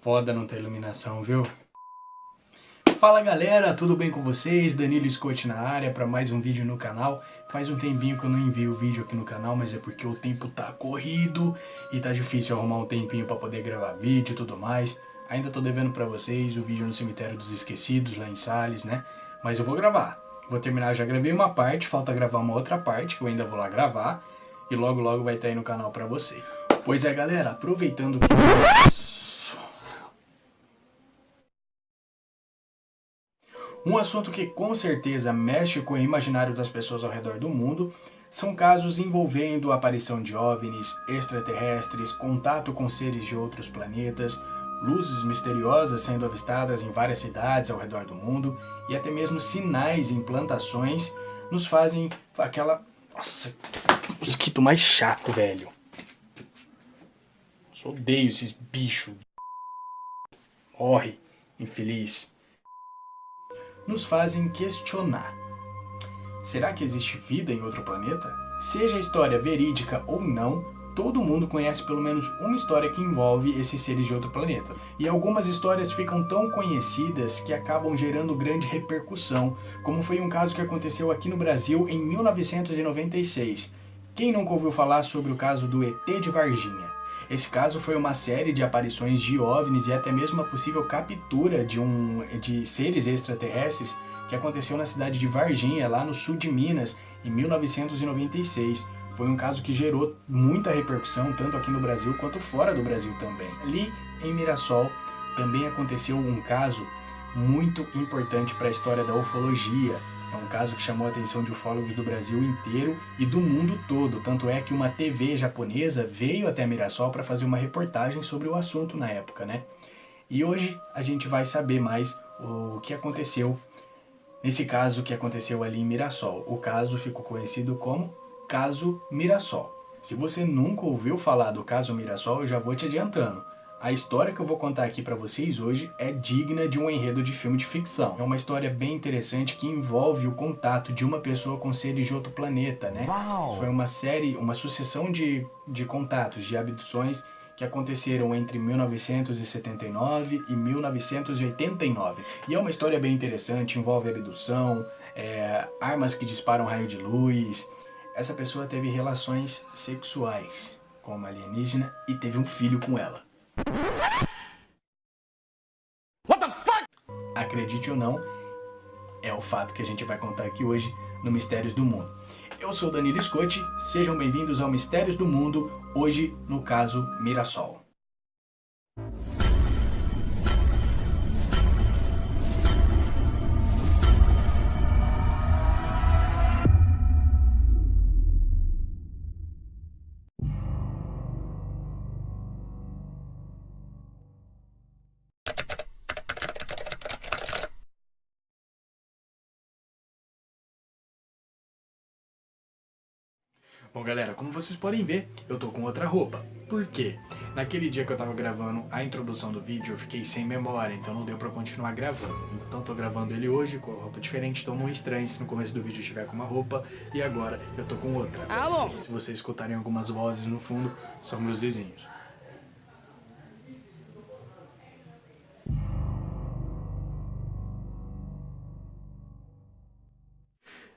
Foda não ter iluminação, viu? Fala galera, tudo bem com vocês? Danilo Scott na área para mais um vídeo no canal. Faz um tempinho que eu não envio vídeo aqui no canal, mas é porque o tempo tá corrido e tá difícil arrumar um tempinho para poder gravar vídeo e tudo mais. Ainda tô devendo para vocês o vídeo no Cemitério dos Esquecidos, lá em Sales, né? Mas eu vou gravar. Vou terminar, já gravei uma parte, falta gravar uma outra parte que eu ainda vou lá gravar. E logo logo vai estar aí no canal para vocês. Pois é galera, aproveitando que... Um assunto que com certeza mexe com o imaginário das pessoas ao redor do mundo são casos envolvendo a aparição de OVNIs, extraterrestres, contato com seres de outros planetas, luzes misteriosas sendo avistadas em várias cidades ao redor do mundo e até mesmo sinais em plantações nos fazem aquela... Nossa, mosquito mais chato, velho. Eu odeio esses bichos. Morre, infeliz. Nos fazem questionar. Será que existe vida em outro planeta? Seja a história verídica ou não, todo mundo conhece pelo menos uma história que envolve esses seres de outro planeta. E algumas histórias ficam tão conhecidas que acabam gerando grande repercussão, como foi um caso que aconteceu aqui no Brasil em 1996. Quem nunca ouviu falar sobre o caso do ET de Varginha? Esse caso foi uma série de aparições de OVNIs e até mesmo a possível captura de seres extraterrestres que aconteceu na cidade de Varginha, lá no sul de Minas, em 1996. Foi um caso que gerou muita repercussão, tanto aqui no Brasil quanto fora do Brasil também. Ali em Mirassol também aconteceu um caso muito importante para a história da ufologia. É um caso que chamou a atenção de ufólogos do Brasil inteiro e do mundo todo, tanto é que uma TV japonesa veio até Mirassol para fazer uma reportagem sobre o assunto na época, né? E hoje a gente vai saber mais o que aconteceu nesse caso que aconteceu ali em Mirassol. O caso ficou conhecido como Caso Mirassol. Se você nunca ouviu falar do Caso Mirassol, eu já vou te adiantando. A história que eu vou contar aqui para vocês hoje é digna de um enredo de filme de ficção. É uma história bem interessante que envolve o contato de uma pessoa com seres de outro planeta, né? Uau! Foi uma sucessão de contatos, de abduções que aconteceram entre 1979 e 1989. E é uma história bem interessante, envolve abdução, armas que disparam raio de luz. Essa pessoa teve relações sexuais com uma alienígena e teve um filho com ela. What the fuck? Acredite ou não, é o fato que a gente vai contar aqui hoje no Mistérios do Mundo. Eu sou Danilo Scott, sejam bem-vindos ao Mistérios do Mundo, hoje no caso Mirassol. Bom galera, como vocês podem ver, eu tô com outra roupa. Por quê? Naquele dia que eu tava gravando a introdução do vídeo, eu fiquei sem memória, então não deu pra continuar gravando. Então tô gravando ele hoje com roupa diferente, então não estranhe se no começo do vídeo eu estiver com uma roupa e agora eu tô com outra. Alô? Se vocês escutarem algumas vozes no fundo, são meus vizinhos.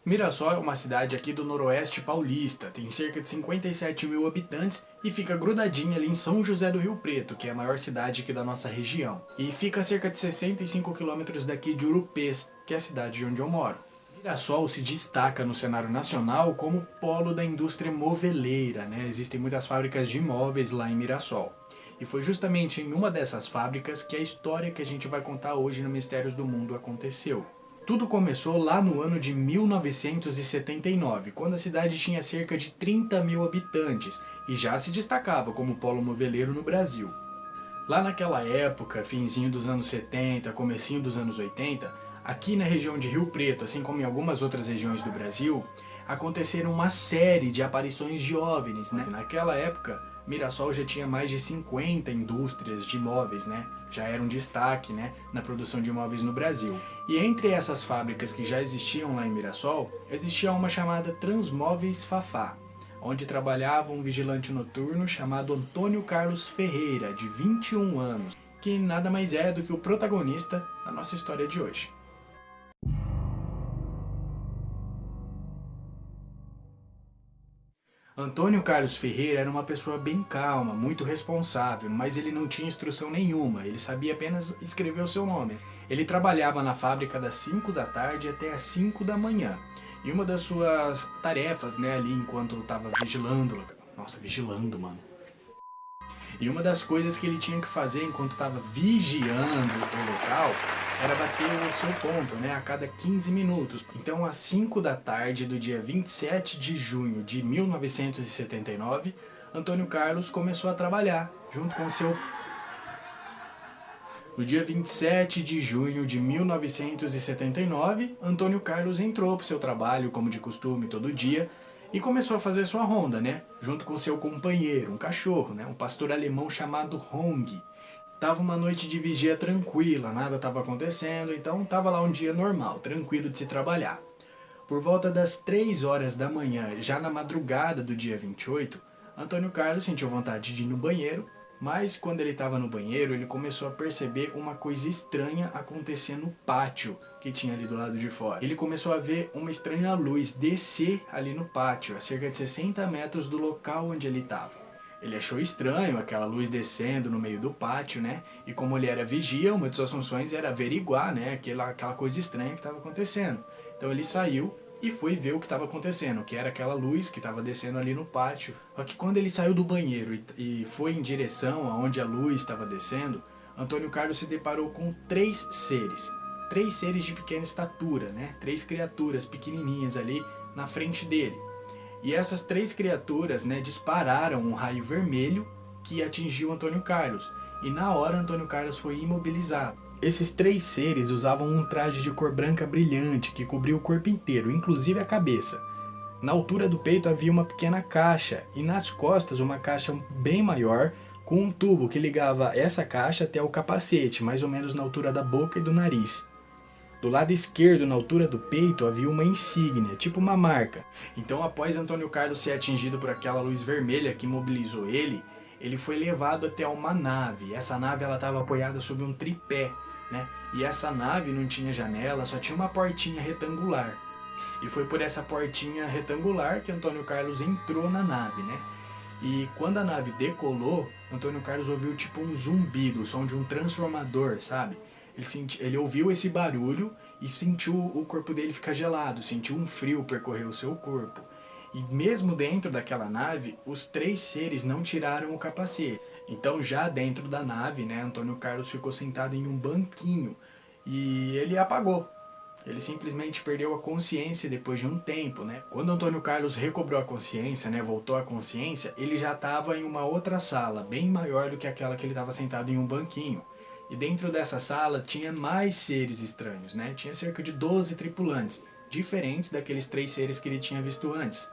Mirassol é uma cidade aqui do noroeste paulista, tem cerca de 57 mil habitantes e fica grudadinha ali em São José do Rio Preto, que é a maior cidade aqui da nossa região. E fica a cerca de 65 quilômetros daqui de Urupês, que é a cidade onde eu moro. Mirassol se destaca no cenário nacional como polo da indústria moveleira, né? Existem muitas fábricas de móveis lá em Mirassol. E foi justamente em uma dessas fábricas que a história que a gente vai contar hoje no Mistérios do Mundo aconteceu. Tudo começou lá no ano de 1979, quando a cidade tinha cerca de 30 mil habitantes e já se destacava como polo moveleiro no Brasil. Lá naquela época, finzinho dos anos 70, comecinho dos anos 80, aqui na região de Rio Preto, assim como em algumas outras regiões do Brasil, aconteceram uma série de aparições de OVNIs, né? Naquela época, Mirassol já tinha mais de 50 indústrias de móveis, né? Já era um destaque, né, na produção de móveis no Brasil. E entre essas fábricas que já existiam lá em Mirassol, existia uma chamada Transmóveis Fafá, onde trabalhava um vigilante noturno chamado Antônio Carlos Ferreira, de 21 anos. que nada mais é do que o protagonista da nossa história de hoje. Antônio Carlos Ferreira era uma pessoa bem calma, muito responsável, mas ele não tinha instrução nenhuma, ele sabia apenas escrever o seu nome. Ele trabalhava na fábrica das 5 da tarde até as 5 da manhã. E uma das suas tarefas, né, ali enquanto estava vigilando, nossa, vigilando, mano. E uma das coisas que ele tinha que fazer enquanto estava vigiando o local era bater o seu ponto, né, a cada 15 minutos. Então, às 5 da tarde do dia 27 de junho de 1979, Antônio Carlos começou a trabalhar junto com seu... No dia 27 de junho de 1979, Antônio Carlos entrou para o seu trabalho, como de costume, todo dia, e começou a fazer sua ronda, né? Junto com seu companheiro, um cachorro, né? Um pastor alemão chamado Hong. Tava uma noite de vigia tranquila, nada estava acontecendo, então tava lá um dia normal, tranquilo de se trabalhar. Por volta das 3 horas da manhã, já na madrugada do dia 28, Antônio Carlos sentiu vontade de ir no banheiro, mas quando ele estava no banheiro, ele começou a perceber uma coisa estranha acontecendo no pátio que tinha ali do lado de fora. Ele começou a ver uma estranha luz descer ali no pátio, a cerca de 60 metros do local onde ele estava. Ele achou estranho aquela luz descendo no meio do pátio, né? E como ele era vigia, uma de suas funções era averiguar, né, aquela coisa estranha que estava acontecendo. Então ele saiu e foi ver o que estava acontecendo, que era aquela luz que estava descendo ali no pátio. Só que quando ele saiu do banheiro e foi em direção aonde a luz estava descendo, Antônio Carlos se deparou com 3 seres. 3 seres de pequena estatura, né? 3 criaturas pequenininhas ali na frente dele. E essas 3 criaturas, né, dispararam um raio vermelho que atingiu Antônio Carlos. E na hora Antônio Carlos foi imobilizado. Esses 3 seres usavam um traje de cor branca brilhante que cobria o corpo inteiro, inclusive a cabeça. Na altura do peito havia uma pequena caixa e nas costas uma caixa bem maior com um tubo que ligava essa caixa até o capacete, mais ou menos na altura da boca e do nariz. Do lado esquerdo, na altura do peito, havia uma insígnia, tipo uma marca. Então, após Antônio Carlos ser atingido por aquela luz vermelha que imobilizou ele, ele foi levado até uma nave. Essa nave estava apoiada sobre um tripé, né? E essa nave não tinha janela, só tinha uma portinha retangular. E foi por essa portinha retangular que Antônio Carlos entrou na nave, né? E quando a nave decolou, Antônio Carlos ouviu tipo um zumbido, o som de um transformador, sabe? Ele ouviu esse barulho e sentiu o corpo dele ficar gelado, sentiu um frio percorrer o seu corpo. E mesmo dentro daquela nave, os 3 seres não tiraram o capacete. Então já dentro da nave, né, Antônio Carlos ficou sentado em um banquinho e ele apagou. Ele simplesmente perdeu a consciência depois de um tempo, né? Quando Antônio Carlos recobrou a consciência, né, voltou à consciência, ele já estava em uma outra sala, bem maior do que aquela que ele estava sentado em um banquinho. E dentro dessa sala tinha mais seres estranhos, né? Tinha cerca de 12 tripulantes, diferentes daqueles 3 seres que ele tinha visto antes.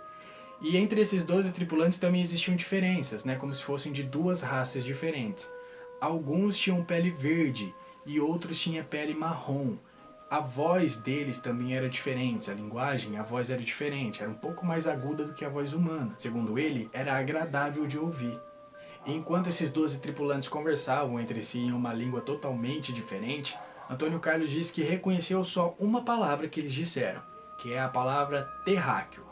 E entre esses 12 tripulantes também existiam diferenças, né? Como se fossem de 2 raças diferentes. Alguns tinham pele verde e outros tinham pele marrom. A voz deles também era diferente, a linguagem, a voz era diferente, era um pouco mais aguda do que a voz humana. Segundo ele, era agradável de ouvir. E enquanto esses 12 tripulantes conversavam entre si em uma língua totalmente diferente, Antônio Carlos disse que reconheceu só uma palavra que eles disseram, que é a palavra terráqueo.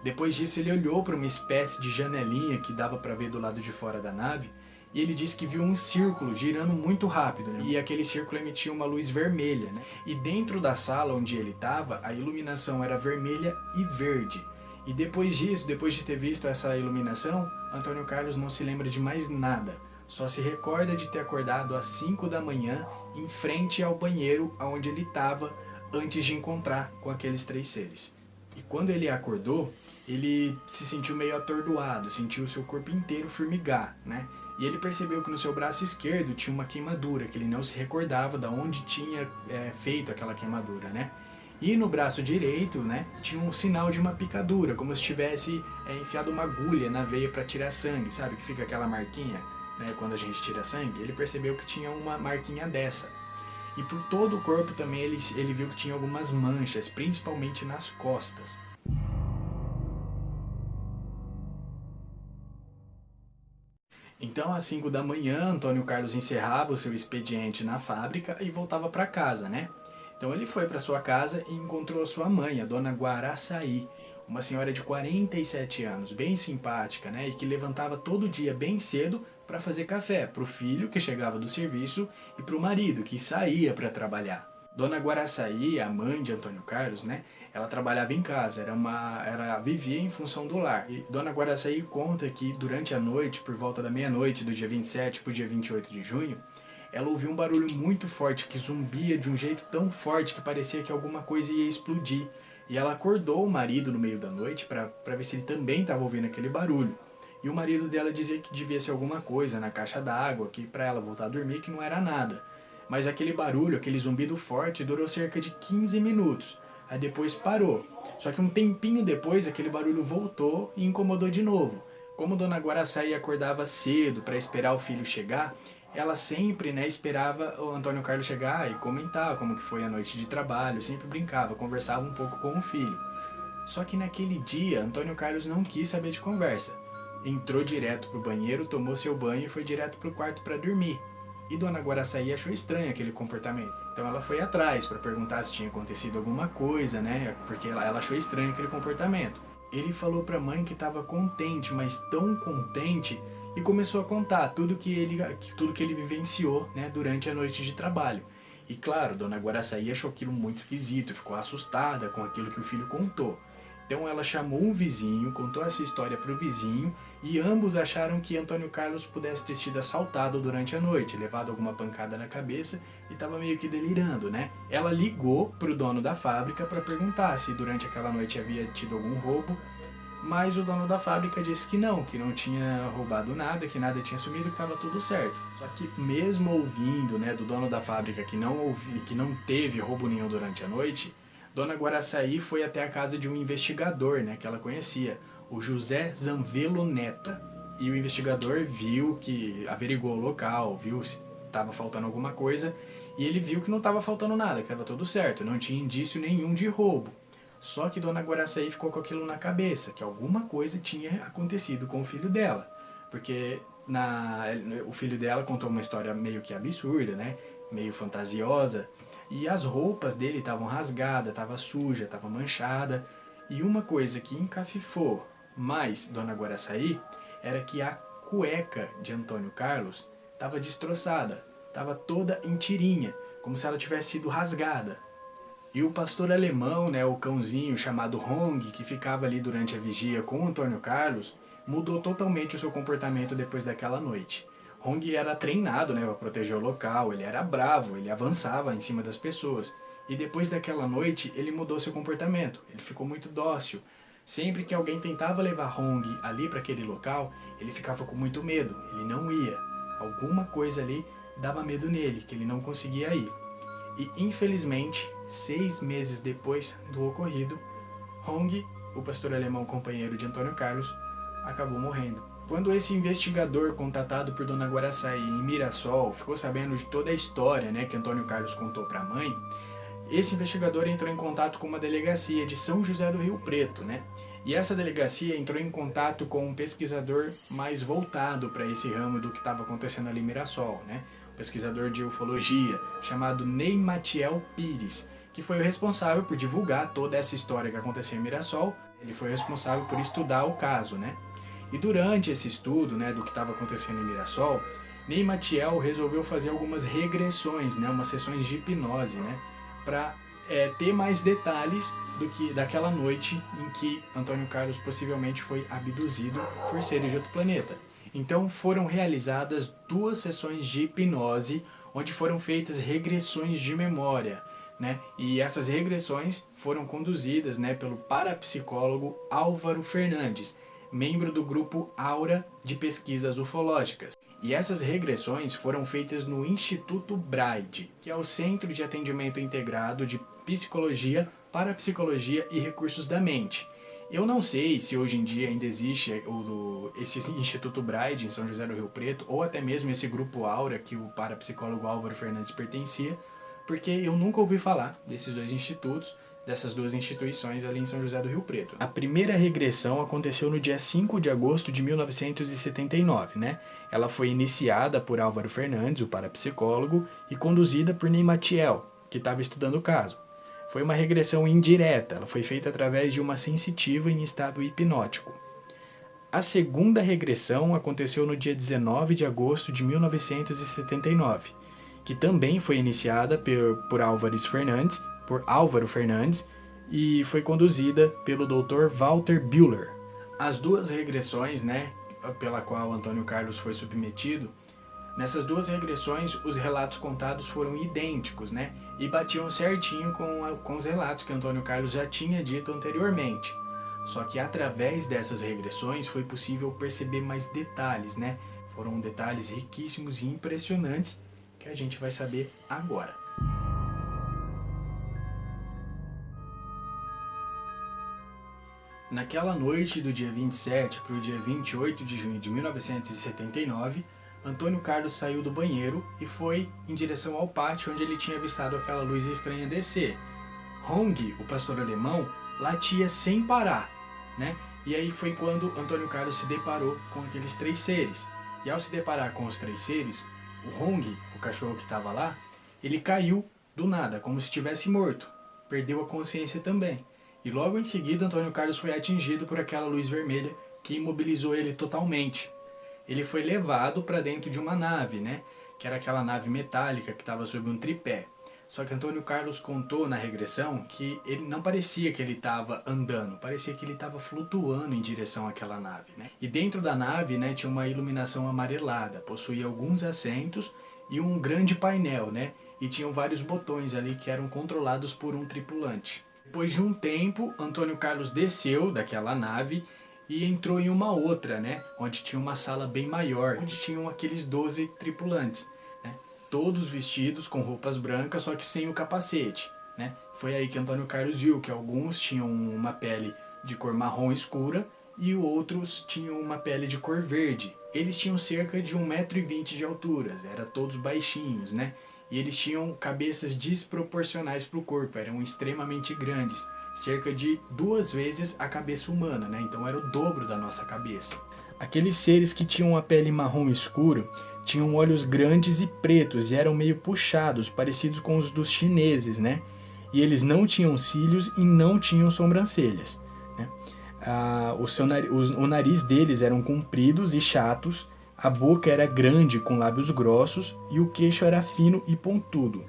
Depois disso ele olhou para uma espécie de janelinha que dava para ver do lado de fora da nave, e ele disse que viu um círculo girando muito rápido, né? E aquele círculo emitia uma luz vermelha, né? E dentro da sala onde ele estava, a iluminação era vermelha e verde. E depois disso, depois de ter visto essa iluminação, Antônio Carlos não se lembra de mais nada. Só se recorda de ter acordado às 5 da manhã em frente ao banheiro onde ele estava antes de encontrar com aqueles 3 seres. E quando ele acordou, ele se sentiu meio atordoado, sentiu o seu corpo inteiro formigar, né? E ele percebeu que no seu braço esquerdo tinha uma queimadura, que ele não se recordava de onde tinha feito aquela queimadura, né? E no braço direito, né, tinha um sinal de uma picadura, como se tivesse enfiado uma agulha na veia para tirar sangue, sabe? Que fica aquela marquinha, né, quando a gente tira sangue. Ele percebeu que tinha uma marquinha dessa. E por todo o corpo também ele viu que tinha algumas manchas, principalmente nas costas. Então, às 5 da manhã, Antônio Carlos encerrava o seu expediente na fábrica e voltava para casa, né? Então ele foi para sua casa e encontrou a sua mãe, a dona Guaraçaí, uma senhora de 47 anos, bem simpática, né? E que levantava todo dia bem cedo para fazer café para o filho que chegava do serviço e para o marido que saía para trabalhar. Dona Guaraçaí, a mãe de Antônio Carlos, né? Ela trabalhava em casa, vivia em função do lar. E Dona Guaraçaí conta que durante a noite, por volta da meia-noite do dia 27 para o dia 28 de junho, ela ouviu um barulho muito forte que zumbia de um jeito tão forte que parecia que alguma coisa ia explodir. E ela acordou o marido no meio da noite para ver se ele também estava ouvindo aquele barulho. E o marido dela dizia que devia ser alguma coisa na caixa d'água, que para ela voltar a dormir que não era nada. Mas aquele barulho, aquele zumbido forte, durou cerca de 15 minutos. Aí depois parou. Só que um tempinho depois aquele barulho voltou e incomodou de novo. Como Dona Guaraçaí acordava cedo para esperar o filho chegar, ela sempre, né, esperava o Antônio Carlos chegar e comentar como que foi a noite de trabalho, sempre brincava, conversava um pouco com o filho. Só que naquele dia, Antônio Carlos não quis saber de conversa. Entrou direto pro banheiro, tomou seu banho e foi direto pro quarto para dormir. E Dona Guaraçaí achou estranho aquele comportamento. Então ela foi atrás para perguntar se tinha acontecido alguma coisa, né? Porque ela achou estranho aquele comportamento. Ele falou para a mãe que estava contente, mas tão contente, e começou a contar tudo que ele vivenciou, né, durante a noite de trabalho. E claro, Dona Guaraçaí achou aquilo muito esquisito, ficou assustada com aquilo que o filho contou. Então ela chamou um vizinho, contou essa história para o vizinho e ambos acharam que Antônio Carlos pudesse ter sido assaltado durante a noite, levado alguma pancada na cabeça e estava meio que delirando, né? Ela ligou para o dono da fábrica para perguntar se durante aquela noite havia tido algum roubo, mas o dono da fábrica disse que não tinha roubado nada, que nada tinha sumido, que estava tudo certo. Só que mesmo ouvindo, né, do dono da fábrica que não teve roubo nenhum durante a noite, Dona Guaraçaí foi até a casa de um investigador, né, que ela conhecia, o José Zanvelo Neto. E o investigador averiguou o local, viu se estava faltando alguma coisa, e ele viu que não estava faltando nada, que estava tudo certo, não tinha indício nenhum de roubo. Só que Dona Guaraçaí ficou com aquilo na cabeça, que alguma coisa tinha acontecido com o filho dela. Porque o filho dela contou uma história meio que absurda, né, meio fantasiosa, e as roupas dele estavam rasgadas, estava suja, estava manchada. E uma coisa que encafifou mais Dona Guaraçaí era que a cueca de Antônio Carlos estava destroçada, estava toda em tirinha, como se ela tivesse sido rasgada. E o pastor alemão, né, o cãozinho chamado Hong, que ficava ali durante a vigia com Antônio Carlos, mudou totalmente o seu comportamento depois daquela noite. Hong era treinado, né, para proteger o local, ele era bravo, ele avançava em cima das pessoas. E depois daquela noite, ele mudou seu comportamento, ele ficou muito dócil. Sempre que alguém tentava levar Hong ali para aquele local, ele ficava com muito medo, ele não ia. Alguma coisa ali dava medo nele, que ele não conseguia ir. E infelizmente, 6 meses depois do ocorrido, Hong, o pastor alemão companheiro de Antônio Carlos, acabou morrendo. Quando esse investigador contatado por Dona Guaraçaí em Mirassol ficou sabendo de toda a história, né, que Antônio Carlos contou para a mãe, esse investigador entrou em contato com uma delegacia de São José do Rio Preto, né? E essa delegacia entrou em contato com um pesquisador mais voltado para esse ramo do que estava acontecendo ali em Mirassol, né? Um pesquisador de ufologia chamado Ney Matiel Pires, que foi o responsável por divulgar toda essa história que aconteceu em Mirassol. Ele foi responsável por estudar o caso, né? E durante esse estudo, né, do que estava acontecendo em Mirassol, Ney Matiel resolveu fazer algumas regressões, né, umas sessões de hipnose, né, para ter mais detalhes daquela noite em que Antônio Carlos possivelmente foi abduzido por seres de outro planeta. Então foram realizadas 2 sessões de hipnose, onde foram feitas regressões de memória, né? E essas regressões foram conduzidas, né, pelo parapsicólogo Álvaro Fernandes, membro do grupo Aura de Pesquisas Ufológicas. E essas regressões foram feitas no Instituto Braide, que é o Centro de Atendimento Integrado de Psicologia, Parapsicologia e Recursos da Mente. Eu não sei se hoje em dia ainda existe esse Instituto Braide em São José do Rio Preto, ou até mesmo esse grupo Aura que o parapsicólogo Álvaro Fernandes pertencia, porque eu nunca ouvi falar desses 2 institutos, dessas duas instituições ali em São José do Rio Preto. A primeira regressão aconteceu no dia 5 de agosto de 1979, né? Ela foi iniciada por Álvaro Fernandes, o parapsicólogo, e conduzida por Ney Matiel, que estava estudando o caso. Foi uma regressão indireta, ela foi feita através de uma sensitiva em estado hipnótico. A segunda regressão aconteceu no dia 19 de agosto de 1979, que também foi iniciada por Álvaro Fernandes e foi conduzida pelo Dr. Walter Bühler. As duas regressões, né, pela qual Antônio Carlos foi submetido, nessas duas regressões os relatos contados foram idênticos, né, e batiam certinho com os relatos que Antônio Carlos já tinha dito anteriormente. Só que através dessas regressões foi possível perceber mais detalhes, né? Foram detalhes riquíssimos e impressionantes que a gente vai saber agora. Naquela noite do dia 27 para o dia 28 de junho de 1979, Antônio Carlos saiu do banheiro e foi em direção ao pátio onde ele tinha avistado aquela luz estranha descer. Hong, o pastor alemão, latia sem parar, né? E aí foi quando Antônio Carlos se deparou com aqueles três seres. E ao se deparar com os três seres, o Hong, o cachorro que estava lá, ele caiu do nada, como se estivesse morto. Perdeu a consciência também. E logo em seguida, Antônio Carlos foi atingido por aquela luz vermelha que imobilizou ele totalmente. Ele foi levado para dentro de uma nave, né? Que era aquela nave metálica que estava sob um tripé. Só que Antônio Carlos contou na regressão que ele não parecia que ele estava andando, parecia que ele estava flutuando em direção àquela nave, né? E dentro da nave, né, tinha uma iluminação amarelada, possuía alguns assentos e um grande painel, né? E tinham vários botões ali que eram controlados por um tripulante. Depois de um tempo, Antônio Carlos desceu daquela nave e entrou em uma outra, né? Onde tinha uma sala bem maior, onde tinham aqueles 12 tripulantes. Todos vestidos com roupas brancas, só que sem o capacete, né? Foi aí que Antônio Carlos viu que alguns tinham uma pele de cor marrom escura e outros tinham uma pele de cor verde. Eles tinham cerca de 1,20 m de altura, eram todos baixinhos, né? E eles tinham cabeças desproporcionais para o corpo, eram extremamente grandes, cerca de 2 vezes a cabeça humana, né? Então era o dobro da nossa cabeça. Aqueles seres que tinham a pele marrom escuro tinham olhos grandes e pretos e eram meio puxados, parecidos com os dos chineses, né? E eles não tinham cílios e não tinham sobrancelhas, né? O nariz deles eram compridos e chatos, a boca era grande com lábios grossos e o queixo era fino e pontudo.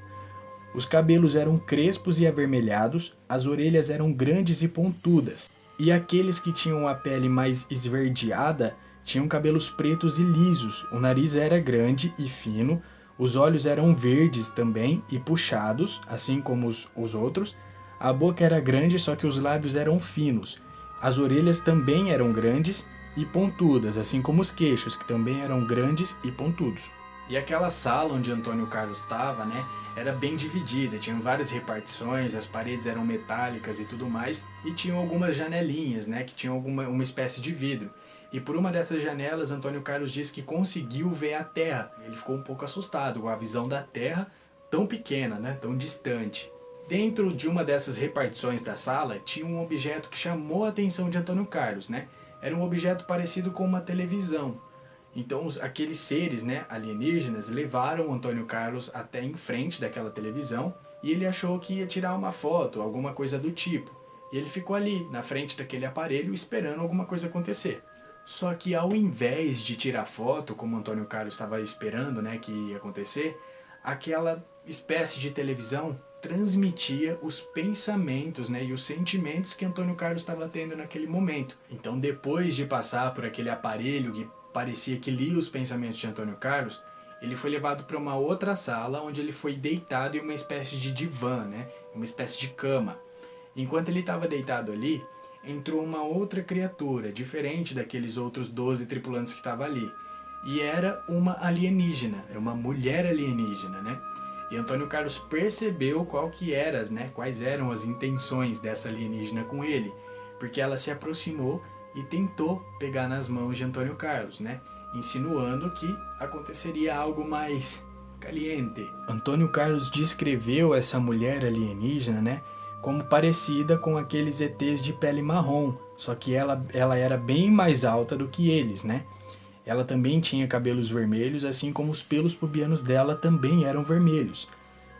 Os cabelos eram crespos e avermelhados, as orelhas eram grandes e pontudas. E aqueles que tinham a pele mais esverdeada tinham cabelos pretos e lisos, o nariz era grande e fino, os olhos eram verdes também e puxados, assim como os outros, a boca era grande, só que os lábios eram finos, as orelhas também eram grandes e pontudas, assim como os queixos, que também eram grandes e pontudos. E aquela sala onde Antônio Carlos estava, né, era bem dividida, tinham várias repartições, as paredes eram metálicas e tudo mais, e tinham algumas janelinhas, né, que tinham uma espécie de vidro. E por uma dessas janelas, Antônio Carlos disse que conseguiu ver a Terra. Ele ficou um pouco assustado com a visão da Terra tão pequena, né, tão distante. Dentro de uma dessas repartições da sala, tinha um objeto que chamou a atenção de Antônio Carlos, né? Era um objeto parecido com uma televisão. Então aqueles seres, né, alienígenas levaram Antônio Carlos até em frente daquela televisão e ele achou que ia tirar uma foto, alguma coisa do tipo. E ele ficou ali, na frente daquele aparelho, esperando alguma coisa acontecer. Só que ao invés de tirar foto, como Antônio Carlos estava esperando, né, que ia acontecer, aquela espécie de televisão transmitia os pensamentos, né, e os sentimentos que Antônio Carlos estava tendo naquele momento. Então, depois de passar por aquele aparelho que parecia que lia os pensamentos de Antônio Carlos, ele foi levado para uma outra sala onde ele foi deitado em uma espécie de divã, né, uma espécie de cama. Enquanto ele estava deitado ali, entrou uma outra criatura, diferente daqueles outros 12 tripulantes que estavam ali. E era uma alienígena, era uma mulher alienígena, né? E Antônio Carlos percebeu quais eram as intenções dessa alienígena com ele, porque ela se aproximou e tentou pegar nas mãos de Antônio Carlos, né? Insinuando que aconteceria algo mais caliente. Antônio Carlos descreveu essa mulher alienígena, né, como parecida com aqueles ETs de pele marrom, só que ela era bem mais alta do que eles, né? Ela também tinha cabelos vermelhos, assim como os pelos pubianos dela também eram vermelhos.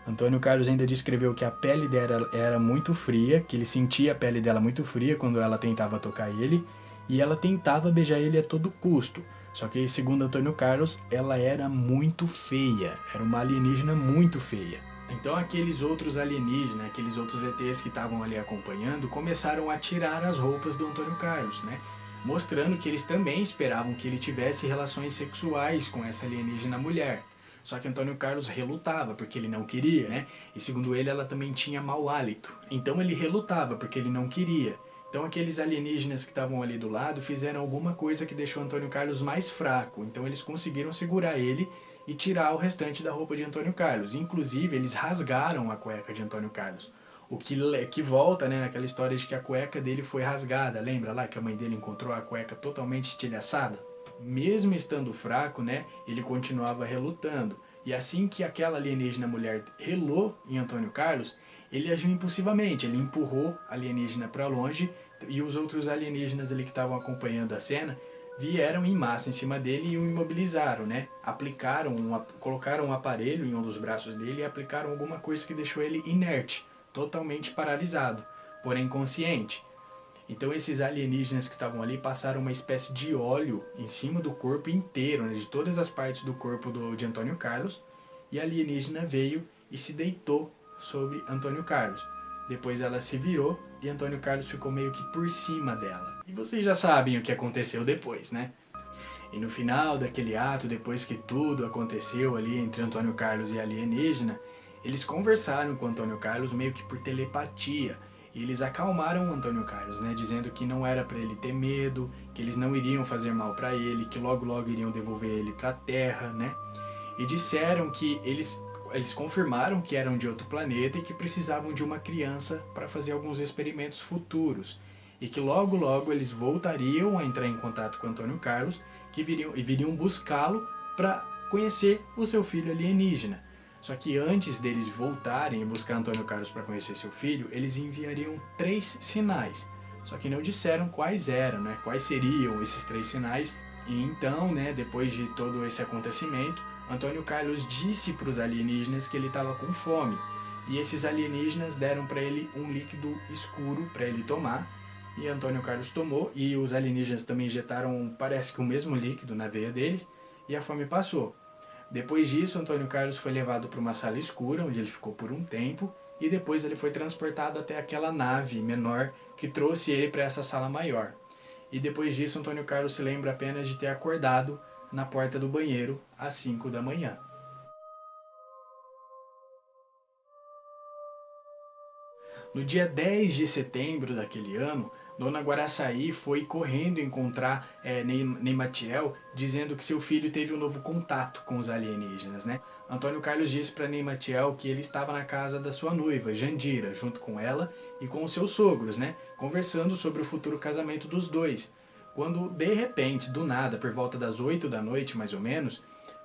Antônio Carlos ainda descreveu que a pele dela era muito fria, que ele sentia a pele dela muito fria quando ela tentava tocar ele, e ela tentava beijar ele a todo custo. Só que, segundo Antônio Carlos, ela era muito feia, era uma alienígena muito feia. Então aqueles outros alienígenas, aqueles outros ETs que estavam ali acompanhando, começaram a tirar as roupas do Antônio Carlos, né? Mostrando que eles também esperavam que ele tivesse relações sexuais com essa alienígena mulher. Só que Antônio Carlos relutava, porque ele não queria, né? E segundo ele, ela também tinha mau hálito. Então ele relutava, porque ele não queria. Então aqueles alienígenas que estavam ali do lado fizeram alguma coisa que deixou Antônio Carlos mais fraco. Então eles conseguiram segurar ele e tirar o restante da roupa de Antônio Carlos. Inclusive, eles rasgaram a cueca de Antônio Carlos. O que volta, né, naquela história de que a cueca dele foi rasgada. Lembra lá que a mãe dele encontrou a cueca totalmente estilhaçada? Mesmo estando fraco, né, ele continuava relutando. E assim que aquela alienígena mulher relou em Antônio Carlos, ele agiu impulsivamente. Ele empurrou a alienígena para longe e os outros alienígenas ali que estavam acompanhando a cena vieram em massa em cima dele e o imobilizaram, né? Colocaram um aparelho em um dos braços dele e aplicaram alguma coisa que deixou ele inerte, totalmente paralisado, porém consciente. Então esses alienígenas que estavam ali passaram uma espécie de óleo em cima do corpo inteiro, né, de todas as partes do corpo de Antônio Carlos, e a alienígena veio e se deitou sobre Antônio Carlos. Depois ela se virou e Antônio Carlos ficou meio que por cima dela. E vocês já sabem o que aconteceu depois, né? E no final daquele ato, depois que tudo aconteceu ali entre Antônio Carlos e a alienígena, eles conversaram com Antônio Carlos meio que por telepatia. E eles acalmaram o Antônio Carlos, né? Dizendo que não era para ele ter medo, que eles não iriam fazer mal para ele, que logo logo iriam devolver ele para a Terra, né? E disseram que eles confirmaram que eram de outro planeta e que precisavam de uma criança para fazer alguns experimentos futuros. E que logo logo eles voltariam a entrar em contato com Antônio Carlos que viriam buscá-lo para conhecer o seu filho alienígena. Só que antes deles voltarem e buscar Antônio Carlos para conhecer seu filho, eles enviariam 3 sinais. Só que não disseram quais eram, né? Quais seriam esses 3 sinais. E então, né, depois de todo esse acontecimento, Antônio Carlos disse para os alienígenas que ele estava com fome. E esses alienígenas deram para ele um líquido escuro para ele tomar. E Antônio Carlos tomou, e os alienígenas também injetaram, parece que o mesmo líquido na veia deles, e a fome passou. Depois disso, Antônio Carlos foi levado para uma sala escura, onde ele ficou por um tempo, e depois ele foi transportado até aquela nave menor que trouxe ele para essa sala maior. E depois disso, Antônio Carlos se lembra apenas de ter acordado na porta do banheiro às 5 da manhã. No dia 10 de setembro daquele ano, Dona Guaraçaí foi correndo encontrar Neymatiel, dizendo que seu filho teve um novo contato com os alienígenas, né? Antônio Carlos disse para Neymatiel que ele estava na casa da sua noiva, Jandira, junto com ela e com os seus sogros, né? Conversando sobre o futuro casamento dos dois. Quando, de repente, do nada, por volta das 8 da noite, mais ou menos,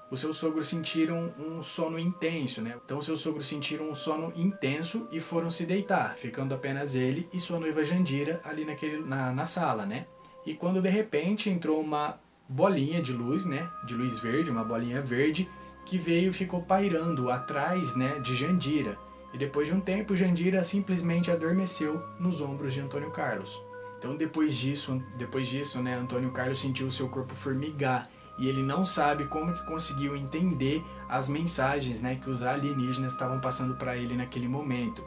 os seus sogros sentiram um sono intenso, né? Então, os seus sogros sentiram um sono intenso e foram se deitar, ficando apenas ele e sua noiva Jandira ali na sala, né? E quando, de repente, entrou uma bolinha de luz, né? De luz verde, uma bolinha verde, que veio e ficou pairando atrás, né? De Jandira. E depois de um tempo, Jandira simplesmente adormeceu nos ombros de Antônio Carlos. Então, depois disso, né? Antônio Carlos sentiu o seu corpo formigar. E ele não sabe como que conseguiu entender as mensagens, né, que os alienígenas estavam passando para ele naquele momento.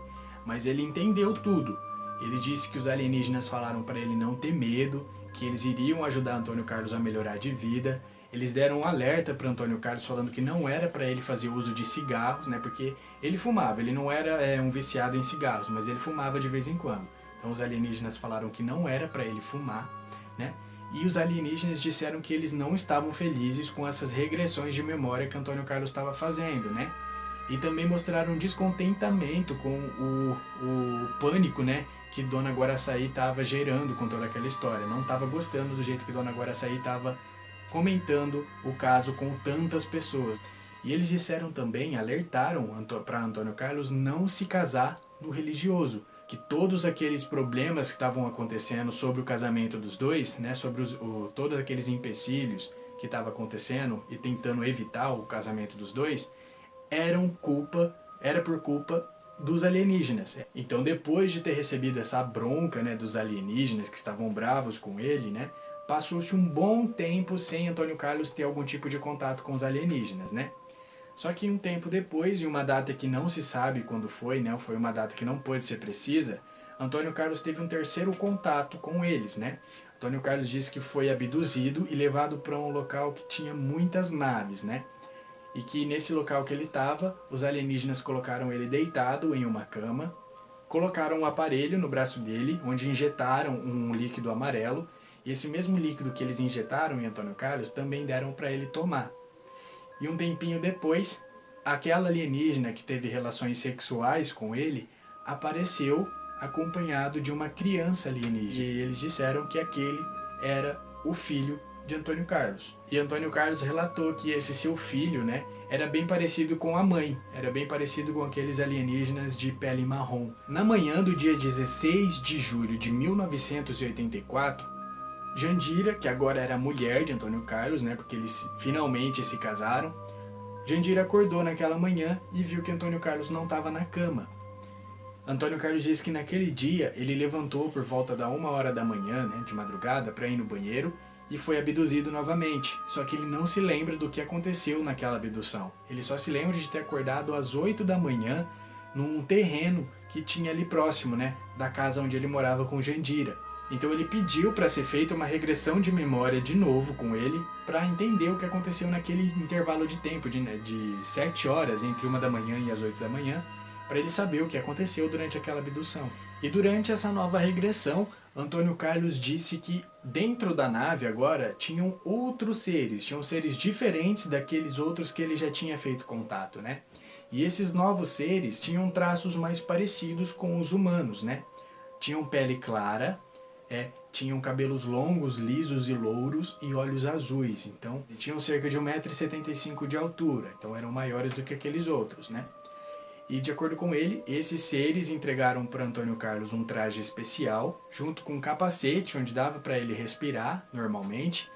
Mas ele entendeu tudo. Ele disse que os alienígenas falaram para ele não ter medo, que eles iriam ajudar Antônio Carlos a melhorar de vida. Eles deram um alerta para Antônio Carlos falando que não era para ele fazer uso de cigarros, né, porque ele fumava. Ele não era um viciado em cigarros, mas ele fumava de vez em quando. Então os alienígenas falaram que não era para ele fumar, né? E os alienígenas disseram que eles não estavam felizes com essas regressões de memória que Antônio Carlos estava fazendo, né? E também mostraram descontentamento com o pânico, né, que Dona Guaraçaí estava gerando com toda aquela história. Não estava gostando do jeito que Dona Guaraçaí estava comentando o caso com tantas pessoas. E eles disseram também, alertaram para Antônio Carlos não se casar no religioso, que todos aqueles problemas que estavam acontecendo sobre o casamento dos dois, né, sobre todos aqueles empecilhos que estavam acontecendo e tentando evitar o casamento dos dois, era por culpa dos alienígenas. Então, depois de ter recebido essa bronca, né, dos alienígenas que estavam bravos com ele, né, passou-se um bom tempo sem Antônio Carlos ter algum tipo de contato com os alienígenas, né? Só que um tempo depois, em uma data que não se sabe quando foi, né, foi uma data que não pôde ser precisa, Antônio Carlos teve um terceiro contato com eles, né? Antônio Carlos disse que foi abduzido e levado para um local que tinha muitas naves, né? E que nesse local que ele estava, os alienígenas colocaram ele deitado em uma cama, colocaram um aparelho no braço dele, onde injetaram um líquido amarelo, e esse mesmo líquido que eles injetaram em Antônio Carlos também deram para ele tomar. E um tempinho depois, aquela alienígena que teve relações sexuais com ele apareceu acompanhado de uma criança alienígena. E eles disseram que aquele era o filho de Antônio Carlos. E Antônio Carlos relatou que esse seu filho, né, era bem parecido com a mãe, era bem parecido com aqueles alienígenas de pele marrom. Na manhã do dia 16 de julho de 1984, Jandira, que agora era mulher de Antônio Carlos, né, porque eles finalmente se casaram, Jandira acordou naquela manhã e viu que Antônio Carlos não estava na cama. Antônio Carlos disse que naquele dia ele levantou por volta da 1h da manhã, né, de madrugada, para ir no banheiro e foi abduzido novamente. Só que ele não se lembra do que aconteceu naquela abdução. Ele só se lembra de ter acordado às 8 da manhã num terreno que tinha ali próximo, né, da casa onde ele morava com Jandira. Então ele pediu para ser feita uma regressão de memória de novo com ele, para entender o que aconteceu naquele intervalo de tempo de 7 horas, entre 1 da manhã e as 8 da manhã, para ele saber o que aconteceu durante aquela abdução. E durante essa nova regressão, Antônio Carlos disse que dentro da nave agora tinham outros seres, tinham seres diferentes daqueles outros que ele já tinha feito contato, né? E esses novos seres tinham traços mais parecidos com os humanos, né? Tinham pele clara, tinham cabelos longos, lisos e louros e olhos azuis. Então, tinham cerca de 1,75 m de altura. Então, eram maiores do que aqueles outros, né? E, de acordo com ele, esses seres entregaram para Antônio Carlos um traje especial, junto com um capacete, onde dava para ele respirar normalmente.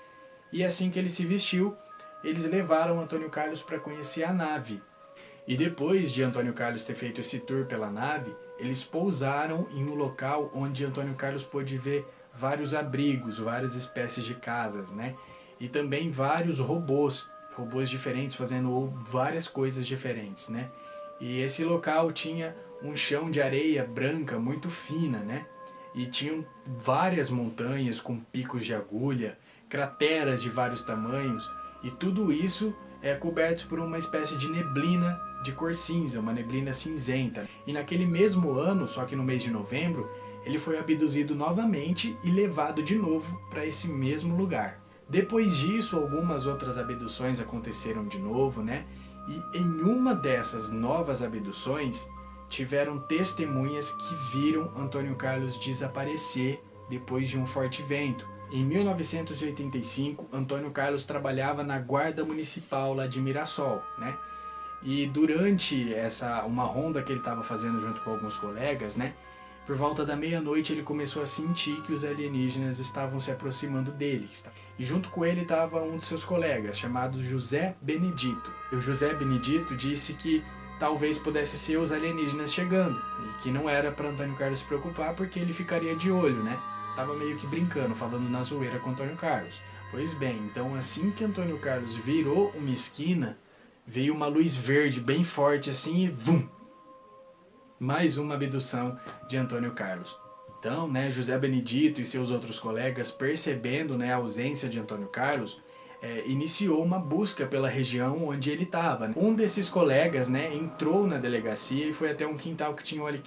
E assim que ele se vestiu, eles levaram Antônio Carlos para conhecer a nave. E depois de Antônio Carlos ter feito esse tour pela nave, eles pousaram em um local onde Antônio Carlos pôde ver vários abrigos, várias espécies de casas, né? E também vários robôs diferentes fazendo várias coisas diferentes, né? E esse local tinha um chão de areia branca muito fina, né? E tinham várias montanhas com picos de agulha, crateras de vários tamanhos, e tudo isso é coberto por uma espécie de neblina de cor cinza, uma neblina cinzenta. E naquele mesmo ano, só que no mês de novembro, ele foi abduzido novamente e levado de novo para esse mesmo lugar. Depois disso, algumas outras abduções aconteceram de novo, né? E em uma dessas novas abduções, tiveram testemunhas que viram Antônio Carlos desaparecer depois de um forte vento. Em 1985, Antônio Carlos trabalhava na Guarda Municipal lá de Mirassol, né? E durante uma ronda que ele estava fazendo junto com alguns colegas, né? Por volta da meia-noite ele começou a sentir que os alienígenas estavam se aproximando dele. E junto com ele estava um dos seus colegas, chamado José Benedito. E o José Benedito disse que talvez pudesse ser os alienígenas chegando, e que não era para Antônio Carlos se preocupar porque ele ficaria de olho, né? Tava meio que brincando, falando na zoeira com Antônio Carlos. Pois bem, então assim que Antônio Carlos virou uma esquina, veio uma luz verde bem forte assim e vum! Mais uma abdução de Antônio Carlos. Então, né, José Benedito e seus outros colegas, percebendo, né, a ausência de Antônio Carlos, iniciou uma busca pela região onde ele estava. Um desses colegas, né, entrou na delegacia e foi até um quintal que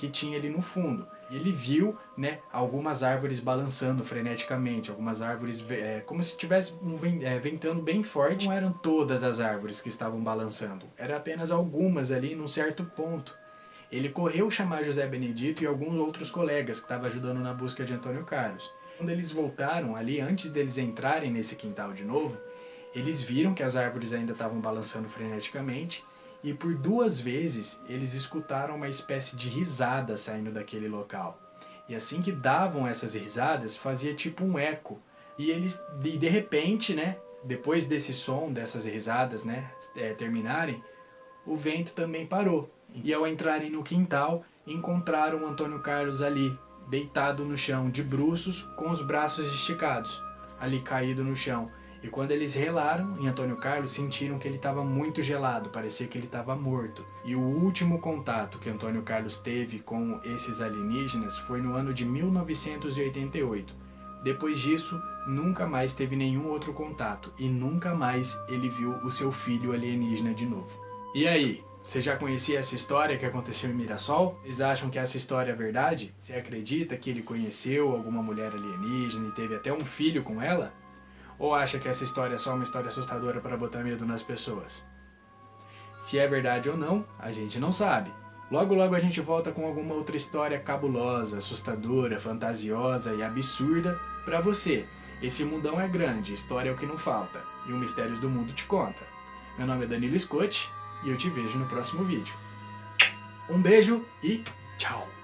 tinha ali no fundo. E ele viu, né, algumas árvores balançando freneticamente, algumas árvores como se estivesse ventando bem forte. Não eram todas as árvores que estavam balançando, eram apenas algumas ali num certo ponto. Ele correu chamar José Benedito e alguns outros colegas que estavam ajudando na busca de Antônio Carlos. Quando eles voltaram ali, antes deles entrarem nesse quintal de novo, eles viram que as árvores ainda estavam balançando freneticamente e por 2 vezes eles escutaram uma espécie de risada saindo daquele local. E assim que davam essas risadas, fazia tipo um eco. E eles, de repente, né, depois desse som, dessas risadas, né, terminarem, o vento também parou. E ao entrarem no quintal, encontraram o Antônio Carlos ali, deitado no chão, de bruços, com os braços esticados, ali caído no chão. E quando eles relaram em Antônio Carlos, sentiram que ele estava muito gelado, parecia que ele estava morto. E o último contato que Antônio Carlos teve com esses alienígenas foi no ano de 1988. Depois disso, nunca mais teve nenhum outro contato e nunca mais ele viu o seu filho alienígena de novo. E aí, você já conhecia essa história que aconteceu em Mirassol? Vocês acham que essa história é verdade? Você acredita que ele conheceu alguma mulher alienígena e teve até um filho com ela? Ou acha que essa história é só uma história assustadora para botar medo nas pessoas? Se é verdade ou não, a gente não sabe. Logo logo a gente volta com alguma outra história cabulosa, assustadora, fantasiosa e absurda para você. Esse mundão é grande, história é o que não falta. E o Mistérios do Mundo te conta. Meu nome é Danilo Scott e eu te vejo no próximo vídeo. Um beijo e tchau!